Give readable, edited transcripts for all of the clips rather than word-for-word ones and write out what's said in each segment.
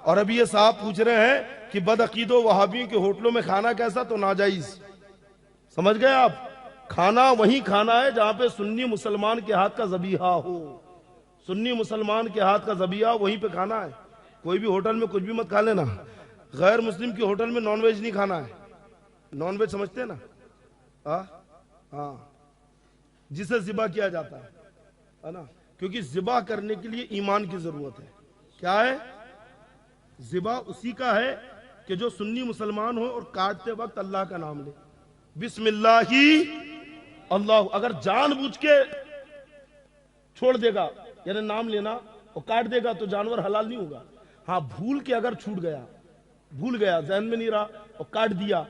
اور ابھی یہ صاحب پوچھ رہے ہیں کہ بدعقید و وہابیوں کے ہوٹلوں میں کھانا کیسا، تو ناجائز. سمجھ گئے آپ؟ کھانا وہی کھانا ہے جہاں پہ سنی مسلمان کے ہاتھ کا ذبیحہ ہو. سنی مسلمان کے ہاتھ کا ذبیحہ وہیں پہ کھانا ہے. کوئی بھی ہوٹل میں کچھ بھی مت کھا لینا. غیر مسلم کے ہوٹل میں نان ویج نہیں کھانا ہے. نان ویج سمجھتے ہیں نا؟ ہاں، جسے ذبح کیا جاتا ہے نا، کیونکہ ذبح کرنے کے لیے ایمان کی ضرورت ہے. کیا ہے؟ ذبح اسی کا ہے کہ جو سنی مسلمان ہو اور کاٹتے وقت اللہ کا نام لے. بسم اللہ اللہ. اگر جان بوجھ کے چھوڑ دے گا یعنی نام لینا اور کاٹ دے گا تو جانور حلال نہیں ہوگا. ہاں بھول کے اگر چھوٹ گیا، بھول گیا، ذہن میں نہیں رہا اور کاٹ دیا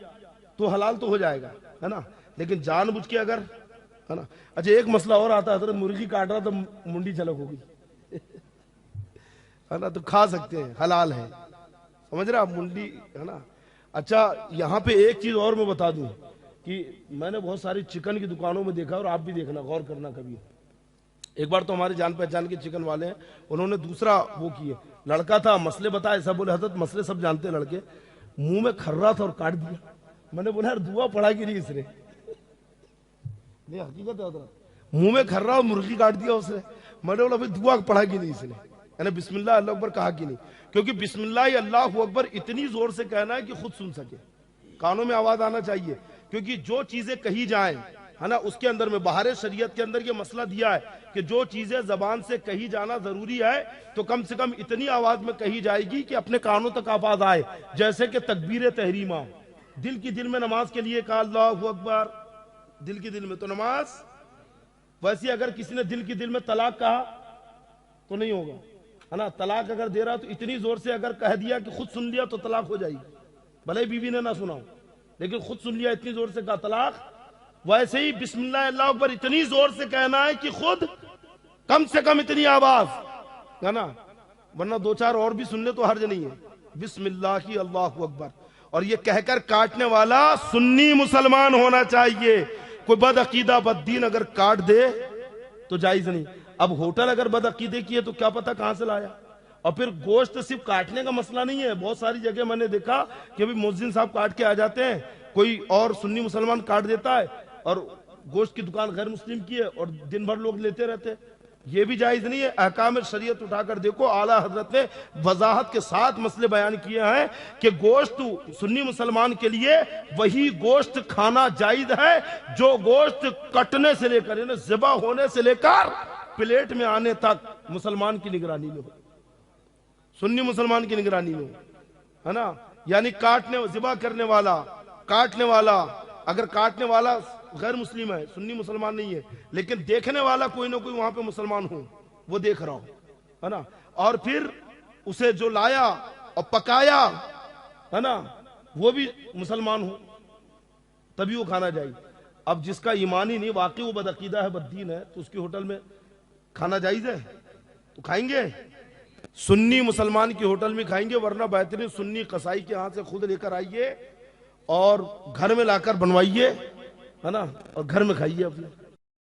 تو حلال تو ہو جائے گا، ہے نا. لیکن جان بوجھ کے اگر، ہے نا. اچھا ایک مسئلہ اور آتا ہے، حضرت مرغی کاٹ رہا تو منڈی جھلک ہوگی، ہے نا، تو کھا سکتے ہیں، حلال ہے. سمجھ رہے آپ؟ منڈی، ہے نا. اچھا یہاں پہ ایک چیز اور میں بتا دوں کہ میں نے بہت ساری چکن کی دکانوں میں دیکھا، اور آپ بھی دیکھنا، غور کرنا کبھی. ایک بار تو ہمارے جان پہچان کے چکن والے ہیں، انہوں نے دوسرا وہ کیے، لڑکا تھا، مسئلے بتائے، سب بولے حضرت مسئلے سب جانتے ہیں لڑکے. منہ میں کھر رہا تھا اور کاٹ دیا. میں نے بولا یار دعا پڑھا کہ نہیں اس نے؟ نہیں حقیقت ہے حضرت، منہ میں کھر رہا اور مرغی کاٹ دیا اس نے. میں نے بولا بھائی دعا پڑھا کہ نہیں اس نے؟ یعنی بسم اللہ اللہ اکبر کہا کہ نہیں؟ کیونکہ بسم اللہ اللہ اکبر اتنی زور سے کہنا ہے کہ خود سن سکے، کانوں میں آواز آنا چاہیے. کیونکہ جو چیزیں کہی جائیں، ہے نا، اس کے اندر میں بہار شریعت کے اندر یہ مسئلہ دیا ہے کہ جو چیزیں زبان سے کہی جانا ضروری ہے تو کم سے کم اتنی آواز میں کہی جائے گی کہ اپنے کانوں تک آواز آئے. جیسے کہ تکبیر تحریمہ، دل کی دل میں نماز کے لیے کہا اللہ اکبر، دل کی دل میں تو نماز. ویسے اگر کسی نے دل کی دل میں طلاق کہا تو نہیں ہوگا، ہے نا. طلاق اگر دے رہا تو اتنی زور سے اگر کہہ دیا کہ خود سن لیا تو طلاق ہو جائے گی، بھلے بیوی نے نہ سنا ہو، لیکن خود سن لیا، اتنی زور سے کہا طلاق. ویسے ہی بسم اللہ اللہ اکبر اتنی زور سے کہنا ہے کہ خود کم سے کم اتنی آواز، ہے نا، ورنہ دو چار اور بھی سننے تو حرج نہیں ہے. بسم اللہ اللہ اکبر. اور یہ کہہ کر کاٹنے والا سنی مسلمان ہونا چاہیے. کوئی بد عقیدہ بد دین اگر کاٹ دے تو جائز نہیں. اب ہوٹل اگر بد عقیدے کی ہے تو کیا پتہ کہاں سے لایا. اور پھر گوشت صرف کاٹنے کا مسئلہ نہیں ہے، بہت ساری جگہ میں نے دیکھا کہ ابھی مؤذن صاحب کاٹ کے آ جاتے ہیں، کوئی اور سنی مسلمان کاٹ دیتا ہے اور گوشت کی دکان غیر مسلم کی ہے اور دن بھر لوگ لیتے رہتے. یہ بھی جائز نہیں ہے. احکام شریعت اٹھا کر دیکھو، اعلیٰ حضرت نے وضاحت کے ساتھ مسئلے بیان کیے ہیں کہ گوشت سنی مسلمان کے لیے وہی گوشت کھانا جائز ہے جو گوشت کٹنے سے لے کر، یعنی ذبح ہونے سے لے کر پلیٹ میں آنے تک مسلمان کی نگرانی میں ہو، سنی مسلمان کی نگرانی میں ہو، ہے نا. یعنی کاٹنے، ذبح کرنے والا، کاٹنے والا، اگر کاٹنے والا غیر مسلم ہے، سنی مسلمان نہیں ہے، لیکن دیکھنے والا کوئی نہ کوئی وہاں پہ مسلمان ہو، وہ دیکھ رہا ہو، ہے نا، اور پھر اسے جو لایا اور پکایا، ہے نا، وہ بھی مسلمان ہو، تبھی وہ کھانا جائے. اب جس کا ایمان ہی نہیں، واقعی وہ بدعقیدہ ہے، بددین ہے، تو اس کی ہوٹل میں کھانا جائز ہے تو کھائیں گے. سنی مسلمان کی ہوٹل میں کھائیں گے، ورنہ بہترین سنی قصائی کے ہاں سے خود لے کر آئیے اور گھر میں لا کر بنوائیے، ہے نا، اور گھر میں کھائیے اپنے.